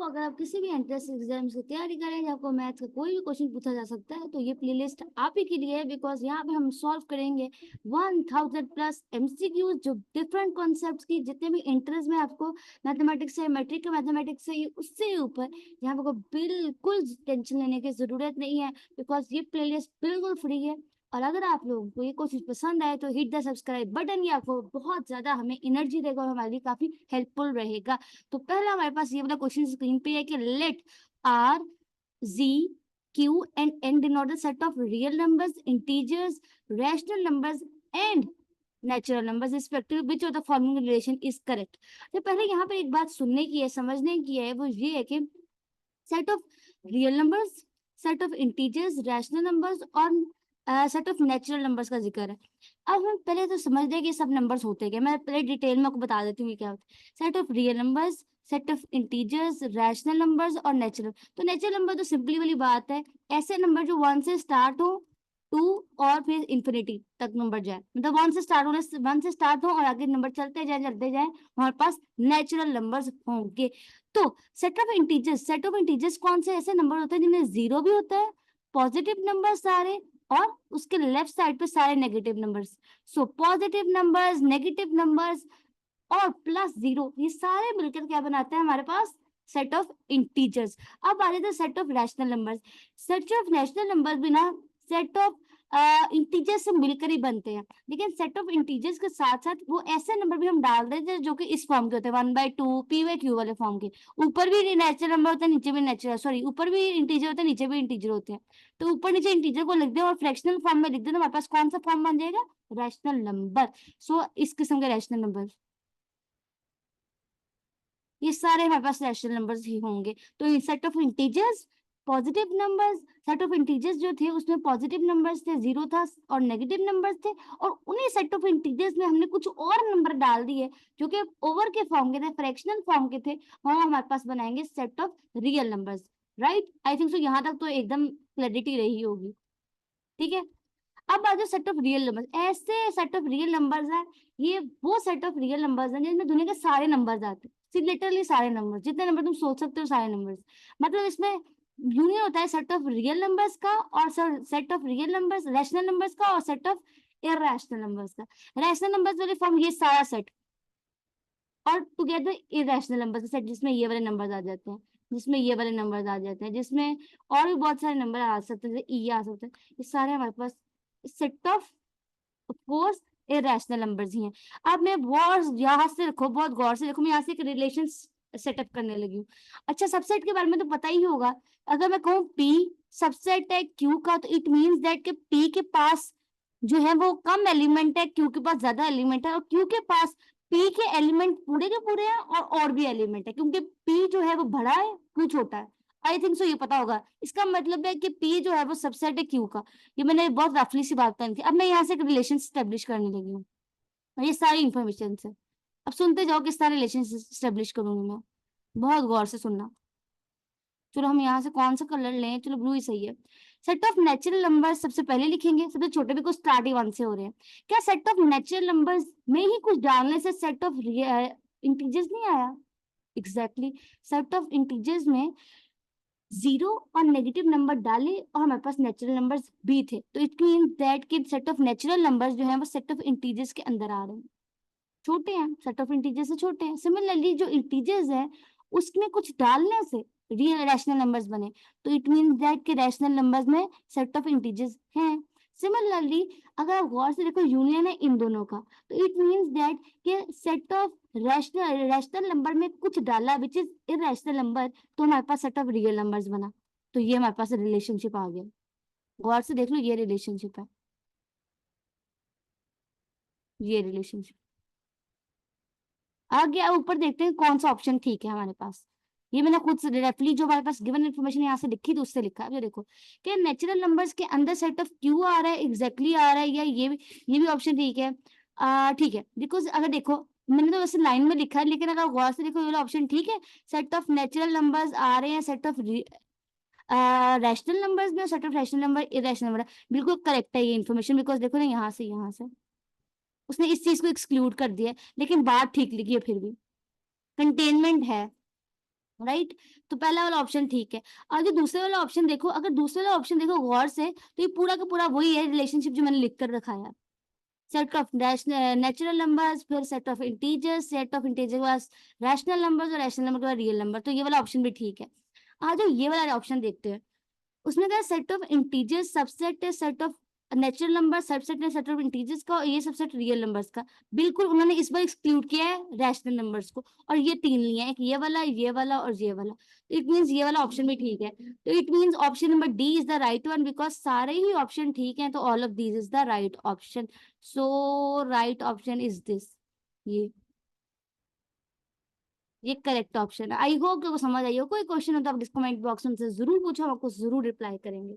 अगर आप किसी भी एंट्रेंस एग्जाम्स की तैयारी करें या आपको मैथ का कोई भी क्वेश्चन पूछा जा सकता है तो ये प्लेलिस्ट आप ही के लिए है, बिकॉज यहाँ पे हम सॉल्व करेंगे 1000 प्लस एमसीक्यूज जो डिफरेंट कॉन्सेप्ट्स की जितने भी एंट्रेंस में आपको मैथमेटिक्स से, मैट्रिक का मैथमेटिक्स से, उससे ऊपर यहाँ पे बिल्कुल टेंशन लेने की जरूरत नहीं है, बिकॉज ये प्लेलिस्ट बिल्कुल फ्री है। और अगर आप लोगों को ये कोशिश पसंद आए तो हिट द सब्सक्राइब बटन, ये आपको बहुत ज्यादा हमें एनर्जी देगा और हमारे लिए काफी हेल्पफुल रहेगा। तो पहला हमारे पास ये वाला क्वेश्चन स्क्रीन पे है कि let R G Q and N denote the set of real numbers, integers, rational numbers and natural numbers respective which of the following relation is correct. तो पहले यहाँ पर एक बात सुनने की है, समझने की है, वो ये है कि set of real numbers, set of integers, rational numbers और सेट ऑफ नेचुरल नंबर्स का जिक्र है। अब हम पहले तो समझ लें कि सब नंबर्स होते क्या। मैं पहले डिटेल में आपको बता देती हूँ क्या होता है। Set of real numbers, set of integers, rational numbers और नेचुरल। तो नेचुरल नंबर तो सिंपली वाली बात है, ऐसे नंबर जो 1 से स्टार्ट हो, 2 और फिर इंफिनिटी तक नंबर जाए, मतलब 1 से स्टार्ट होने 1 से स्टार्ट हो और आगे नंबर चलते जाए हमारे पास नेचुरल नंबर्स होंगे। तो सेट ऑफ इंटीजर्स कौन से ऐसे नंबर होते हैं जिनमें जीरो भी होता है, पॉजिटिव नंबर सारे, और उसके लेफ्ट साइड पे सारे negative numbers. So positive numbers, negative numbers और प्लस जीरो, ये सारे मिलकर क्या बनाते हैं हमारे पास सेट ऑफ इंटीजर्स। अब आ जाते हैं set of rational numbers. Set of rational numbers भी ना सेट ऑफ इंटीजर्स से मिलकर ही बनते हैं, लेकिन सेट ऑफ इंटीजर्स के साथ साथ वो ऐसे नंबर भी हम डाल देते हैं जो कि इस फॉर्म के होते हैं 1/2 p/q वाले फॉर्म के। ऊपर भी नेचुरल नंबर होता है, नीचे भी नेचुरल, सॉरी ऊपर भी इंटीजर होता है, नीचे भी इंटीजर होते हैं। तो ऊपर नीचे इंटीजर को लिख दे और फ्रैक्शनल फॉर्म में लिख दे तो हमारे पास कौन सा फॉर्म बन जाएगा, रैशनल नंबर। सो इस किस्म के रैशनल नंबर, ये सारे हमारे पास रैशनल नंबर्स ही होंगे। तो ये set of integers, positive numbers, set of integers जो थे उसमें पॉजिटिव नंबर्स थे, जीरो था और नेगेटिव नंबर्स थे, और उन्हीं सेट ऑफ इंटीजर्स में हमने कुछ और नंबर डाल दिए जो कि ओवर के फॉर्म के थे, फ्रैक्शनल फॉर्म के थे, वहां हमारे पास बनाएंगे set of real numbers. Right, I think so यहाँ तक तो एकदम क्लैरिटी रही होगी। ठीक है, अब आ जाओ सेट ऑफ रियल नंबर्स। ऐसे सेट ऑफ रियल नंबर्स हैं, ये वो सेट ऑफ रियल नंबर्स हैं जिसमें दुनिया के सारे नंबर्स आते हैं, लिटरली सारे नंबर्स, जितने नंबर तुम सोच सकते हो सारे नंबर्स। मतलब इसमें यूनियन होता है सेट ऑफ रियल नंबर्स का और set of real numbers, rational numbers का और सेट ऑफ इरैशनल नंबर्स का। रैशनल नंबर्स वाले फॉर्म ये सारा सेट, और टुगेदर इरेशनल नंबर सेट जिसमें ये वाले नंबर्स आ जाते हैं, जिसमें ये वाले नंबर्स आ जाते हैं, जिसमें और भी बहुत सारे नंबर आ सकते हैं, जैसे ई आ सकते हैं, ये सारे हमारे पास set of course irrational numbers ही हैं। अब मैं बहुत यहाँ से देखो, बहुत गौर से देखो, मैं यहाँ से एक रिलेशन सेटअप करने लगी हूँ। अच्छा, सबसेट के बारे में तो पता ही होगा। अगर मैं कहूँ पी सबसेट है क्यू का, तो इट मीन्स दैट कि पी के पास जो है वो कम एलिमेंट है, क्यू के पास ज्यादा एलिमेंट है, और क्यू के पास पी के एलिमेंट पूरे के पूरे हैं और भी एलिमेंट है, क्योंकि पी जो है वो बड़ा है, क्यू छोटा है। आई थिंक सो ये पता होगा। इसका मतलब है कि पी जो है वो सबसेट है क्यू का। ये मैंने बहुत रफली सी बात करी थी। अब मैं यहाँ से एक रिलेशन स्टेब्लिश करने लगी हूँ, और ये सारी इंफॉर्मेशन है। अब सुनते जाओ किस तरह रिलेशन स्टेब्लिश करूंगी मैं, बहुत गौर से सुनना। चलो हम यहाँ से कौन सा कलर लें, चलो ब्लू ही सही है। सेट ऑफ नेचुरल नंबर्स सबसे पहले लिखेंगे, सबसे छोटे भी कुछ स्टार्ट ही 1 से हो रहे हैं। क्या सेट ऑफ नेचुरल नंबर्स में ही कुछ डालने से सेट ऑफ इंटीजर्स नहीं आया? एग्जैक्टली, सेट ऑफ इंटीजर्स में जीरो और नेगेटिव नंबर डाले और हमारे पास नेचुरल नंबर्स भी थे, तो इट मीन दैट कि सेट ऑफ नेचुरल नंबर्स जो है वो सेट ऑफ इंटीजर्स के अंदर आ रहे हैं, छोटे हैं, सेट ऑफ इंटीजर्स से छोटे हैं। सिमिलरली जो इंटीजर्स है उसमें कुछ डालने से रियल रैशनल नंबर्स बने, तो इट मीन दैट कि रैशनल नंबर्स में सेट ऑफ इंटीजर्स हैं। सिमिलरली अगर आप गौर से देखो यूनियन है इन दोनों का, तो इट मीन्स दैट कि सेट ऑफ रैशनल नंबर में कुछ डाला विच इज इरैशनल नंबर, तो हमारे पास सेट ऑफ रियल नंबर्स बना। तो ये हमारे पास रिलेशनशिप आ गया, गौर से देख लो, ये रिलेशनशिप है, ये रिलेशनशिप आ गया। ऊपर देखते हैं कौन सा ऑप्शन ठीक है हमारे पास। ये मैंने खुद से डायरेक्टली जो हमारे पास गिवन इन्फॉर्मेशन यहाँ से लिखी थी उससे लिखा है। ये देखो कि नेचुरल नंबर्स के अंदर सेट ऑफ क्यू आ रहा है, एग्जैक्टली आ रहा है, या ये भी ऑप्शन ठीक है। ठीक है, बिकॉज अगर देखो मैंने तो वैसे लाइन में लिखा है, लेकिन अगर गौर से देखो ये ऑप्शन ठीक है। सेट ऑफ नेचुरल नंबर्स आ रहे हैं सेट ऑफ रैशनल नंबर्स में, set of rational number irrational number, बिल्कुल करेक्ट है ये इन्फॉर्मेशन। बिकॉज देखो ना यहाँ से उसने इस चीज को एक्सक्लूड कर दिया है, लेकिन बात ठीक लिखी है फिर भी, कंटेनमेंट है, राइट। तो पहला वाला ऑप्शन ठीक है। और जो दूसरे वाला ऑप्शन देखो, अगर दूसरे वाला ऑप्शन देखो गौर से, तो ये पूरा का पूरा वही है रिलेशनशिप जो मैंने लिख कर रखा है। सेट ऑफ नेचुरल नंबर्स, फिर set of integers, set of integer के बाद रैशनल नंबर्स और रैशनल नंबर के बाद रियल नंबर। तो ये वाला ऑप्शन भी ठीक है। आ जाओ ये वाला ऑप्शन देखते हैं। उसमें क्या सेट ऑफ इंटीजर्स सबसेट है set of natural number, subset है सेट ऑफ इंटीजर्स का, और ये सबसेट रियल नंबर्स का। बिल्कुल उन्होंने इस बार एक्सक्लूड किया है रैशनल नंबर्स को, और ये तीन लिए हैं, एक ये वाला और ये वाला। इट मीन्स ये वाला ऑप्शन भी ठीक है। तो it means option number D is the right one, because सारे ही ऑप्शन ठीक हैं, तो all of these is the right option. So right option is this, ये करेक्ट ऑप्शन है। आई होप कि आपको समझ आई हो। कोई क्वेश्चन हो तो आप कमेंट बॉक्स में हमसे जरूर पूछो, हम आपको जरूर रिप्लाई करेंगे।